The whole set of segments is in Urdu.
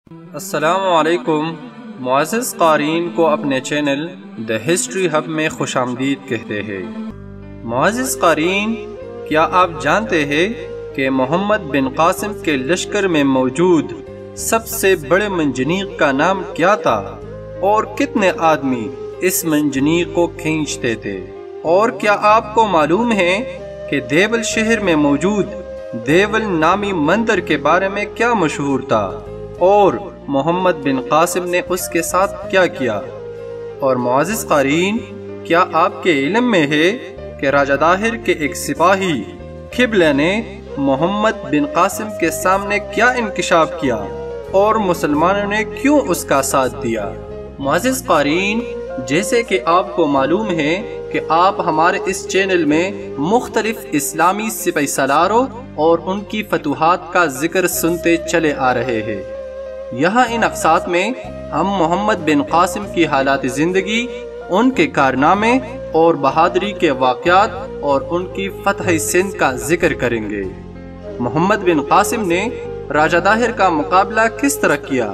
السلام علیکم معزز قارئین کو اپنے چینل دا ہسٹری ہب میں خوش آمدید کہتے ہیں۔ معزز قارئین، کیا آپ جانتے ہیں کہ محمد بن قاسم کے لشکر میں موجود سب سے بڑے منجنیق کا نام کیا تھا اور کتنے آدمی اس منجنیق کو کھینچتے تھے؟ اور کیا آپ کو معلوم ہے کہ دیول شہر میں موجود دیول نامی مندر کے بارے میں کیا مشہور تھا اور محمد بن قاسم نے اس کے ساتھ کیا کیا؟ اور معزز قارئین، کیا آپ کے علم میں ہے کہ راجہ داہر کے ایک سپاہی قبلہ نے محمد بن قاسم کے سامنے کیا انکشاف کیا اور مسلمانوں نے کیوں اس کا ساتھ دیا؟ معزز قارئین، جیسے کہ آپ کو معلوم ہے کہ آپ ہمارے اس چینل میں مختلف اسلامی سپہ سالاروں اور ان کی فتوحات کا ذکر سنتے چلے آ رہے ہیں۔ یہاں ان اقساط میں ہم محمد بن قاسم کی حالات زندگی، ان کے کارنامے اور بہادری کے واقعات اور ان کی فتح سندھ کا ذکر کریں گے۔ محمد بن قاسم نے راجہ داہر کا مقابلہ کس طرح کیا؟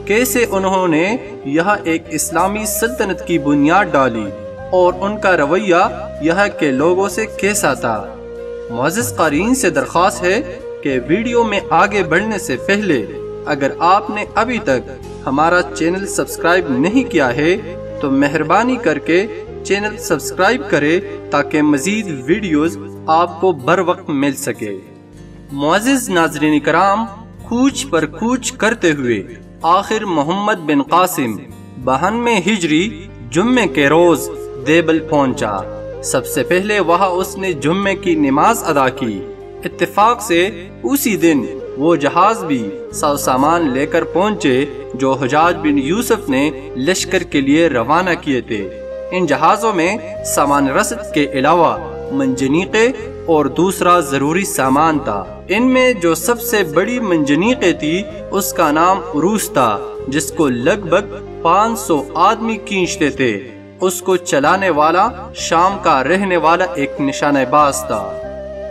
کیسے انہوں نے یہاں ایک اسلامی سلطنت کی بنیاد ڈالی اور ان کا رویہ یہاں کے لوگوں سے کیسا تھا؟ معزز قارئین سے درخواست ہے کہ ویڈیو میں آگے بڑھنے سے پہلے اگر آپ نے ابھی تک ہمارا چینل سبسکرائب نہیں کیا ہے تو مہربانی کر کے چینل سبسکرائب کرے تاکہ مزید ویڈیوز آپ کو بر وقت مل سکے۔ معزز ناظرین کرام، کوچ پر کوچ کرتے ہوئے آخر محمد بن قاسم 92 ہجری جمعے کے روز دیبل پہنچا۔ سب سے پہلے وہاں اس نے جمعے کی نماز ادا کی۔ اتفاق سے اسی دن وہ جہاز بھی سو سامان لے کر پہنچے جو حجاج بن یوسف نے لشکر کے لیے روانہ کیے تھے۔ ان جہازوں میں سامان رسد کے علاوہ منجنیقیں اور دوسرا ضروری سامان تھا۔ ان میں جو سب سے بڑی منجنیقیں تھی اس کا نام عروس تھا، جس کو لگ بھگ 500 آدمی کھینچتے تھے۔ اس کو چلانے والا شام کا رہنے والا ایک نشانہ باز تھا۔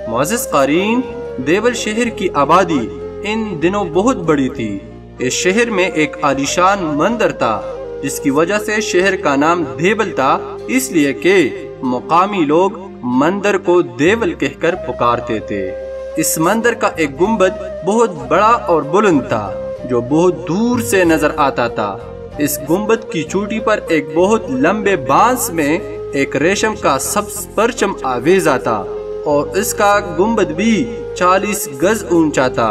معزز قارئین، دیول شہر کی آبادی ان دنوں بہت بڑی تھی۔ اس شہر میں ایک عالیشان مندر تھا جس کی وجہ سے شہر کا نام دیول تھا، اس لیے کہ مقامی لوگ مندر کو دیول کہہ کر پکارتے تھے۔ اس مندر کا ایک گنبد بہت بڑا اور بلند تھا جو بہت دور سے نظر آتا تھا۔ اس گنبد کی چوٹی پر ایک بہت لمبے بانس میں ایک ریشم کا سبز پرچم آویزا تھا اور اس کا گنبد بھی 40 گز اونچا تھا۔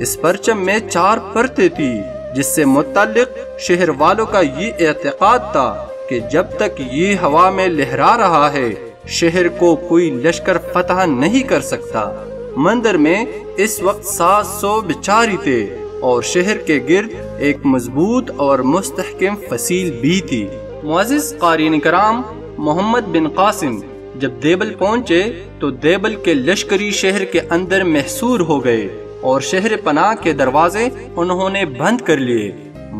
اس پرچم میں 4 پرتیں تھی جس سے متعلق شہر والوں کا یہ اعتقاد تھا کہ جب تک یہ ہوا میں لہرا رہا ہے شہر کو کوئی لشکر فتح نہیں کر سکتا۔ مندر میں اس وقت 700 بچاری تھے اور شہر کے گرد ایک مضبوط اور مستحکم فصیل بھی تھی۔ معزز قارئین کرام، محمد بن قاسم جب دیبل پہنچے تو دیبل کے لشکری شہر کے اندر محصور ہو گئے اور شہر پناہ کے دروازے انہوں نے بند کر لیے۔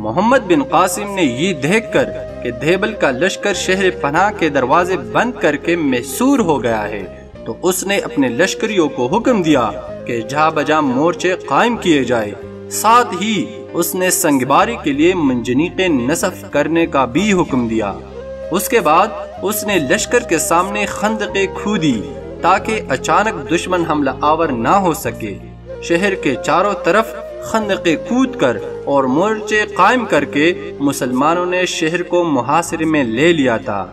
محمد بن قاسم نے یہ دیکھ کر کہ دیبل کا لشکر شہر پناہ کے دروازے بند کر کے محصور ہو گیا ہے تو اس نے اپنے لشکریوں کو حکم دیا کہ جہاں بجا مورچے قائم کیے جائے۔ ساتھ ہی اس نے سنگباری کے لیے منجنیقیں نصب کرنے کا بھی حکم دیا۔ اس کے بعد اس نے لشکر کے سامنے خندقیں کھودی تاکہ اچانک دشمن حملہ آور نہ ہو سکے۔ شہر کے چاروں طرف خندقیں کھود کر اور مورچے قائم کر کے مسلمانوں نے شہر کو محاصرے میں لے لیا تھا۔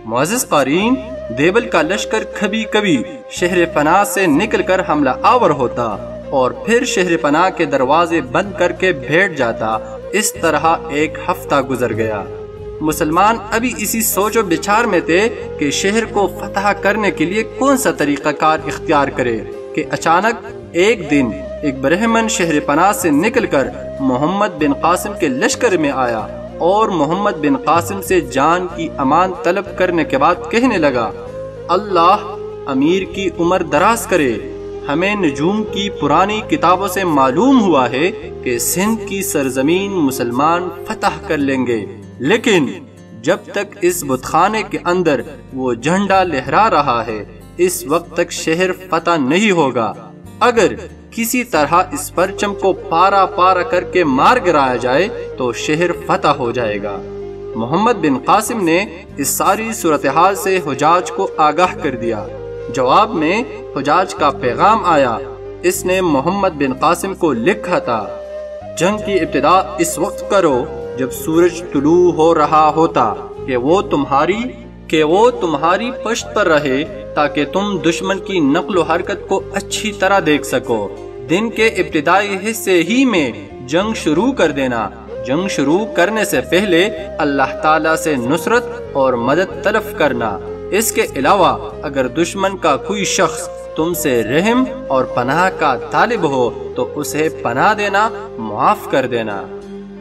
معزز قارئین، دیبل کا لشکر کبھی کبھی شہر پناہ سے نکل کر حملہ آور ہوتا اور پھر شہر پناہ کے دروازے بند کر کے بیٹھ جاتا۔ اس طرح ایک ہفتہ گزر گیا۔ مسلمان ابھی اسی سوچ و بچار میں تھے کہ شہر کو فتح کرنے کے لیے کون سا طریقہ کار اختیار کرے کہ اچانک ایک دن ایک برہمن شہر پناہ سے نکل کر محمد بن قاسم کے لشکر میں آیا اور محمد بن قاسم سے جان کی امان طلب کرنے کے بعد کہنے لگا، اللہ امیر کی عمر دراز کرے، ہمیں نجوم کی پرانی کتابوں سے معلوم ہوا ہے کہ سندھ کی سرزمین مسلمان فتح کر لیں گے، لیکن جب تک اس بت خانے کے اندر وہ جھنڈا لہرا رہا ہے اس وقت تک شہر فتح نہیں ہوگا۔ اگر کسی طرح اس پرچم کو پارا پارا کر کے مار گرایا جائے تو شہر فتح ہو جائے گا۔ محمد بن قاسم نے اس ساری صورتحال سے حجاج کو آگاہ کر دیا۔ جواب میں حجاج کا پیغام آیا۔ اس نے محمد بن قاسم کو لکھا تھا، جنگ کی ابتدا اس وقت کرو جب سورج طلوع ہو رہا ہوتا کہ وہ تمہاری پشت پر رہے تاکہ تم دشمن کی نقل و حرکت کو اچھی طرح دیکھ سکو۔ دن کے ابتدائی حصے ہی میں جنگ شروع کر دینا۔ جنگ شروع کرنے سے پہلے اللہ تعالیٰ سے نصرت اور مدد طلب کرنا۔ اس کے علاوہ اگر دشمن کا کوئی شخص تم سے رحم اور پناہ کا طالب ہو تو اسے پناہ دینا، معاف کر دینا۔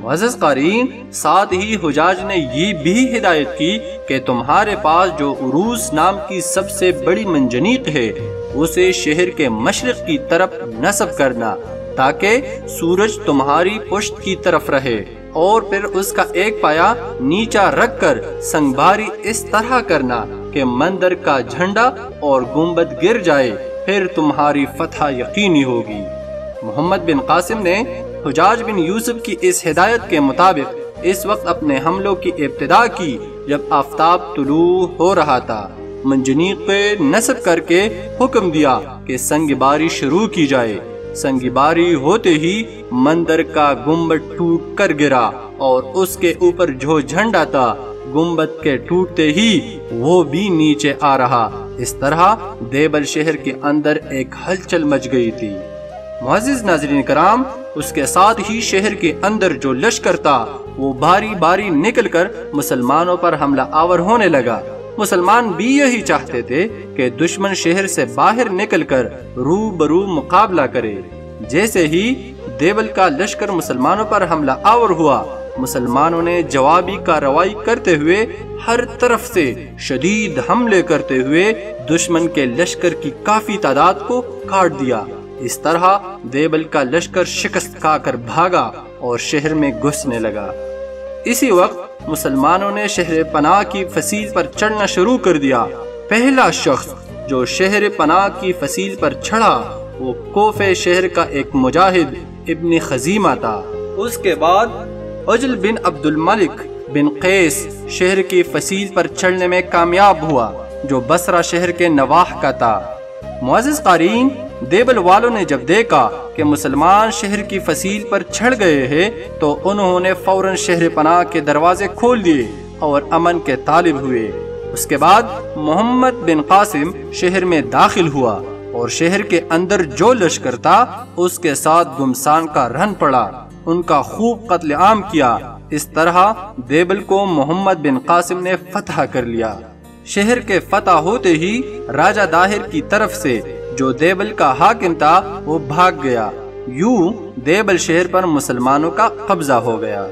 معزز قارئین، ساتھ ہی حجاج نے یہ بھی ہدایت کی کہ تمہارے پاس جو عروس نام کی سب سے بڑی منجنیق ہے اسے شہر کے مشرق کی طرف نصب کرنا تاکہ سورج تمہاری پشت کی طرف رہے، اور پھر اس کا ایک پایا نیچا رکھ کر سنگباری اس طرح کرنا کہ مندر کا جھنڈا اور گنبد گر جائے، پھر تمہاری فتح یقینی ہوگی۔ محمد بن قاسم نے حجاج بن یوسف کی اس ہدایت کے مطابق اس وقت اپنے حملوں کی ابتدا کی جب آفتاب طلوع ہو رہا تھا۔ منجنیق پہ نصب کر کے حکم دیا کہ سنگ باری شروع کی جائے۔ سنگ باری ہوتے ہی مندر کا گنبد ٹوٹ کر گرا اور اس کے اوپر جو جھنڈا تھا گنبد کے ٹوٹتے ہی وہ بھی نیچے آ رہا۔ اس طرح دیبل شہر کے اندر ایک ہلچل مچ گئی تھی۔ معزز ناظرین کرام، اس کے ساتھ ہی شہر کے اندر جو لشکر تھا وہ باری باری نکل کر مسلمانوں پر حملہ آور ہونے لگا۔ مسلمان بھی یہی چاہتے تھے کہ دشمن شہر سے باہر نکل کر روبرو مقابلہ کرے۔ جیسے ہی دیبل کا لشکر مسلمانوں پر حملہ آور ہوا، مسلمانوں نے جوابی کارروائی کرتے ہوئے ہر طرف سے شدید حملے کرتے ہوئے دشمن کے لشکر کی کافی تعداد کو کاٹ دیا۔ اس طرح دیبل کا لشکر شکست کھا کر بھاگا اور شہر میں گھسنے لگا۔ اسی وقت مسلمانوں نے شہر پناہ کی فصیل پر چڑھنا شروع کر دیا۔ پہلا شخص جو شہر پناہ کی فصیل پر چڑھا وہ کوفہ شہر کا ایک مجاہد ابن خزیمہ تھا۔ اس کے بعد عجل بن عبد الملک بن قیس شہر کی فصیل پر چڑھنے میں کامیاب ہوا جو بصرہ شہر کے نواح کا تھا۔ معزز قارئین، دیبل والوں نے جب دیکھا کہ مسلمان شہر کی فصیل پر چڑھ گئے ہیں تو انہوں نے فوراً شہر پناہ کے دروازے کھول دیے اور امن کے طالب ہوئے۔ اس کے بعد محمد بن قاسم شہر میں داخل ہوا اور شہر کے اندر جو لشکر تھا اس کے ساتھ گمسان کا رن پڑا، ان کا خوب قتل عام کیا۔ اس طرح دیبل کو محمد بن قاسم نے فتح کر لیا۔ شہر کے فتح ہوتے ہی راجہ داہر کی طرف سے جو دیبل کا حاکم تھا وہ بھاگ گیا۔ یوں دیبل شہر پر مسلمانوں کا قبضہ ہو گیا۔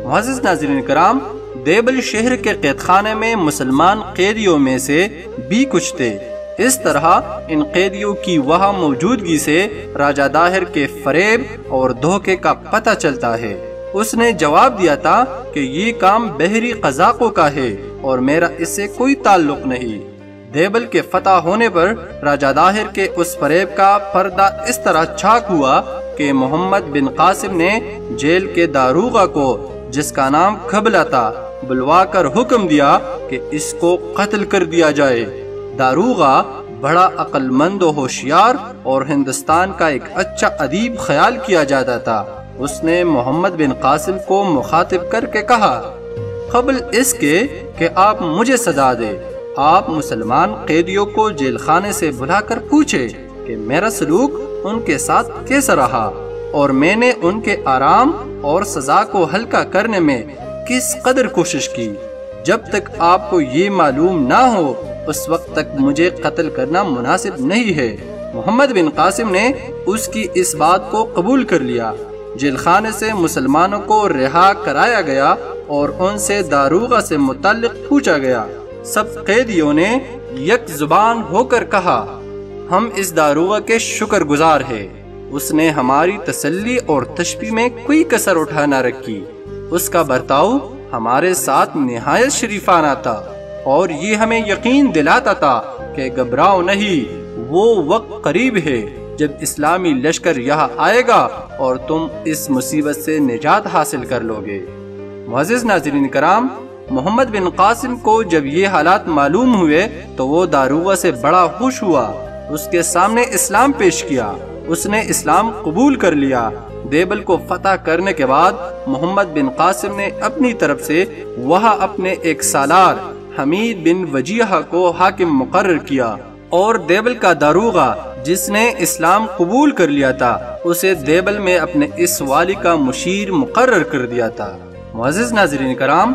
معزز ناظرین کرام، دیبل شہر کے قید خانے میں مسلمان قیدیوں میں سے بھی کچھ تھے۔ اس طرح ان قیدیوں کی وہاں موجودگی سے راجہ داہر کے فریب اور دھوکے کا پتہ چلتا ہے۔ اس نے جواب دیا تھا کہ یہ کام بحری قزاقوں کا ہے اور میرا اس سے کوئی تعلق نہیں۔ دیبل کے فتح ہونے پر راجہ داہر کے اس فریب کا پردہ اس طرح چاک ہوا کہ محمد بن قاسم نے جیل کے داروغہ کو، جس کا نام کھبلا تھا، بلوا کر حکم دیا کہ اس کو قتل کر دیا جائے۔ داروغہ بڑا عقل مند و ہوشیار اور ہندوستان کا ایک اچھا ادیب خیال کیا جاتا تھا۔ اس نے محمد بن قاسم کو مخاطب کر کے کہا، قبل اس کے کہ آپ مجھے سزا دے، آپ مسلمان قیدیوں کو جیل خانے سے بلا کر پوچھے کہ میرا سلوک ان کے ساتھ کیسا رہا اور میں نے ان کے آرام اور سزا کو ہلکا کرنے میں کس قدر کوشش کی۔ جب تک آپ کو یہ معلوم نہ ہو اس وقت تک مجھے قتل کرنا مناسب نہیں ہے۔ محمد بن قاسم نے اس کی اس بات کو قبول کر لیا۔ جیل خانے سے مسلمانوں کو رہا کرایا گیا اور ان سے داروغہ سے متعلق پوچھا گیا۔ سب قیدیوں نے یک زبان ہو کر کہا، ہم اس داروغہ کے شکر گزار ہیں، اس نے ہماری تسلی اور تشفی میں کوئی کسر اٹھا نہ رکھی۔ اس کا برتاؤ ہمارے ساتھ نہایت شریفانہ تھا اور یہ ہمیں یقین دلاتا تھا کہ گھبراؤ نہیں، وہ وقت قریب ہے جب اسلامی لشکر یہاں آئے گا اور تم اس مصیبت سے نجات حاصل کر لو گے۔ معزز ناظرین کرام، محمد بن قاسم کو جب یہ حالات معلوم ہوئے تو وہ داروغہ سے بڑا خوش ہوا، اس کے سامنے اسلام پیش کیا، اس نے اسلام قبول کر لیا۔ دیبل کو فتح کرنے کے بعد محمد بن قاسم نے اپنی طرف سے وہاں اپنے ایک سالار حمید بن وجیہ کو حاکم مقرر کیا، اور دیبل کا داروغہ جس نے اسلام قبول کر لیا تھا اسے دیبل میں اپنے اس والی کا مشیر مقرر کر دیا تھا۔ معزز ناظرین کرام،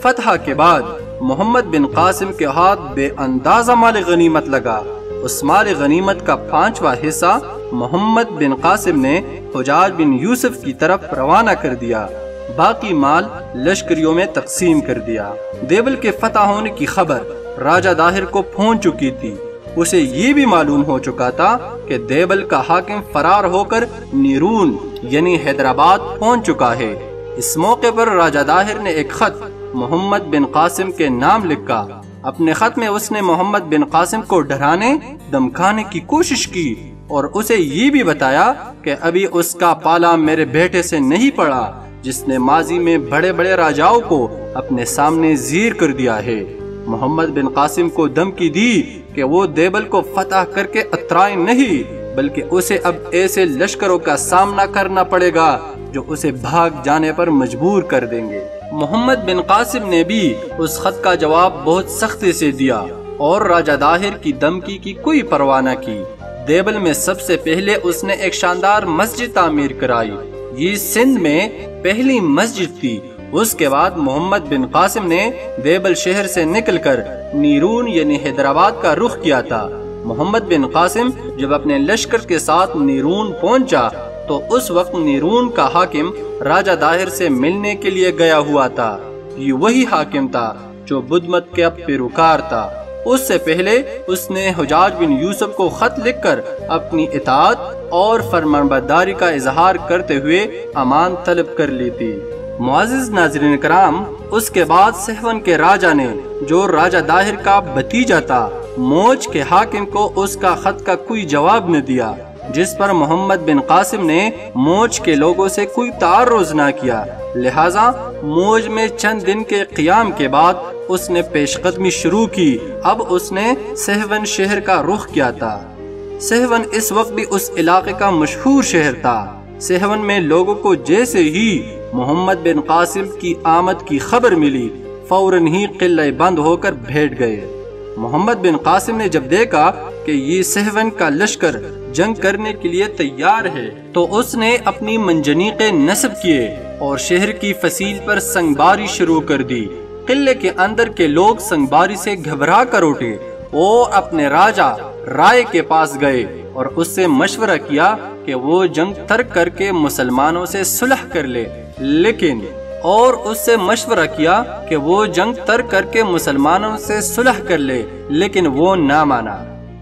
فتح کے بعد محمد بن قاسم کے ہاتھ بے اندازہ مال غنیمت لگا۔ اس مال غنیمت کا 5واں حصہ محمد بن قاسم نے حجاج بن یوسف کی طرف روانہ کر دیا، باقی مال لشکریوں میں تقسیم کر دیا۔ دیبل کے فتح ہونے کی خبر راجہ داہر کو پہنچ چکی تھی، اسے یہ بھی معلوم ہو چکا تھا کہ دیبل کا حاکم فرار ہو کر نیرون یعنی حیدرآباد پہنچ چکا ہے۔ اس موقع پر راجہ داہر نے ایک خط محمد بن قاسم کے نام لکھا۔ اپنے خط میں اس نے محمد بن قاسم کو ڈرانے دمکانے کی کوشش کی اور اسے یہ بھی بتایا کہ ابھی اس کا پالا میرے بیٹے سے نہیں پڑا جس نے ماضی میں بڑے بڑے راجاؤں کو اپنے سامنے زیر کر دیا ہے۔ محمد بن قاسم کو دھمکی دی کہ وہ دیبل کو فتح کر کے اترائے نہیں بلکہ اسے اب ایسے لشکروں کا سامنا کرنا پڑے گا جو اسے بھاگ جانے پر مجبور کر دیں گے۔ محمد بن قاسم نے بھی اس خط کا جواب بہت سختی سے دیا اور راجہ داہر کی دھمکی کی کوئی پرواہ نہ کی۔ دیبل میں سب سے پہلے اس نے ایک شاندار مسجد تعمیر کرائی، یہ سندھ میں پہلی مسجد تھی۔ اس کے بعد محمد بن قاسم نے دیبل شہر سے نکل کر نیرون یعنی حیدرآباد کا رخ کیا تھا۔ محمد بن قاسم جب اپنے لشکر کے ساتھ نیرون پہنچا تو اس وقت نیرون کا حاکم راجہ داہر سے ملنے کے لیے گیا ہوا تھا۔ یہ وہی حاکم تھا جو بدھ مت کا پیروکار تھا۔ اس سے پہلے اس نے حجاج بن یوسف کو خط لکھ کر اپنی اطاعت اور فرمانبرداری کا اظہار کرتے ہوئے امان طلب کر لی تھی۔ معزز ناظرین کرام، اس کے بعد سہون کے راجہ نے جو راجہ داہر کا بھتیجا تھا موج کے حاکم کو اس کا خط کا کوئی جواب نہ دیا، جس پر محمد بن قاسم نے موج کے لوگوں سے کوئی تعرض نہ کیا، لہٰذا موج میں چند دن کے قیام کے بعد اس نے پیش قدمی شروع کی۔ اب اس نے سہون شہر کا رخ کیا تھا۔ سہون اس وقت بھی اس علاقے کا مشہور شہر تھا۔ سہون میں لوگوں کو جیسے ہی محمد بن قاسم کی آمد کی خبر ملی فوراً ہی قلعہ بند ہو کر بیٹھ گئے۔ محمد بن قاسم نے جب دیکھا کہ یہ سہون کا لشکر جنگ کرنے کے لیے تیار ہے تو اس نے اپنی منجنیقیں نصب کیے اور شہر کی فصیل پر سنگباری شروع کر دی۔ قلعے کے اندر کے لوگ سنگباری سے گھبرا کر اٹھے اور اپنے راجہ رائے کے پاس گئے اور اس سے مشورہ کیا کہ وہ جنگ ترک کر کے مسلمانوں سے صلح کر لے، لیکن وہ نہ مانا۔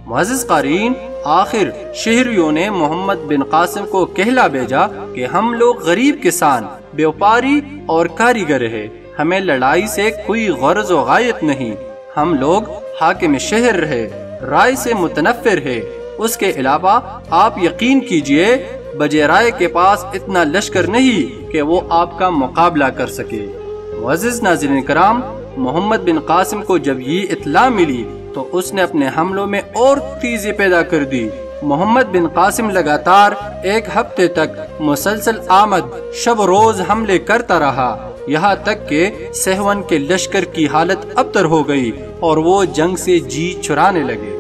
معزز قارئین، آخر شہریوں نے محمد بن قاسم کو کہلا بھیجا کہ ہم لوگ غریب کسان، بیوپاری اور کاریگر ہیں، ہمیں لڑائی سے کوئی غرض و غایت نہیں، ہم لوگ حاکم شہر ہے، رائے سے متنفر ہے، اس کے علاوہ آپ یقین کیجئے بجے رائے کے پاس اتنا لشکر نہیں کہ وہ آپ کا مقابلہ کر سکے۔ معزز ناظرین کرام، محمد بن قاسم کو جب یہ اطلاع ملی تو اس نے اپنے حملوں میں اور تیزی پیدا کر دی۔ محمد بن قاسم لگاتار 1 ہفتے تک مسلسل آمد شب روز حملے کرتا رہا، یہاں تک کہ سہون کے لشکر کی حالت ابتر ہو گئی اور وہ جنگ سے جی چھڑانے لگے۔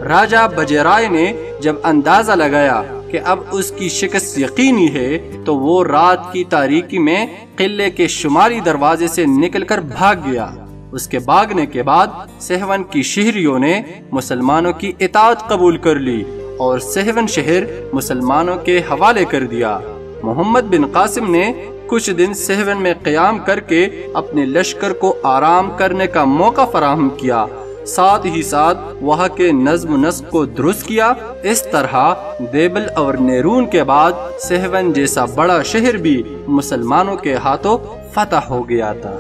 راجہ بجے رائے نے جب اندازہ لگایا کہ اب اس کی شکست یقینی ہے تو وہ رات کی تاریکی میں قلعے کے شمالی دروازے سے نکل کر بھاگ گیا۔ اس کے بھاگنے کے بعد سہون کی شہریوں نے مسلمانوں کی اطاعت قبول کر لی اور سہون شہر مسلمانوں کے حوالے کر دیا۔ محمد بن قاسم نے کچھ دن سہون میں قیام کر کے اپنے لشکر کو آرام کرنے کا موقع فراہم کیا، ساتھ ہی ساتھ وہاں کے نظم و نسق کو درست کیا۔ اس طرح دیبل اور نیرون کے بعد سہون جیسا بڑا شہر بھی مسلمانوں کے ہاتھوں فتح ہو گیا تھا۔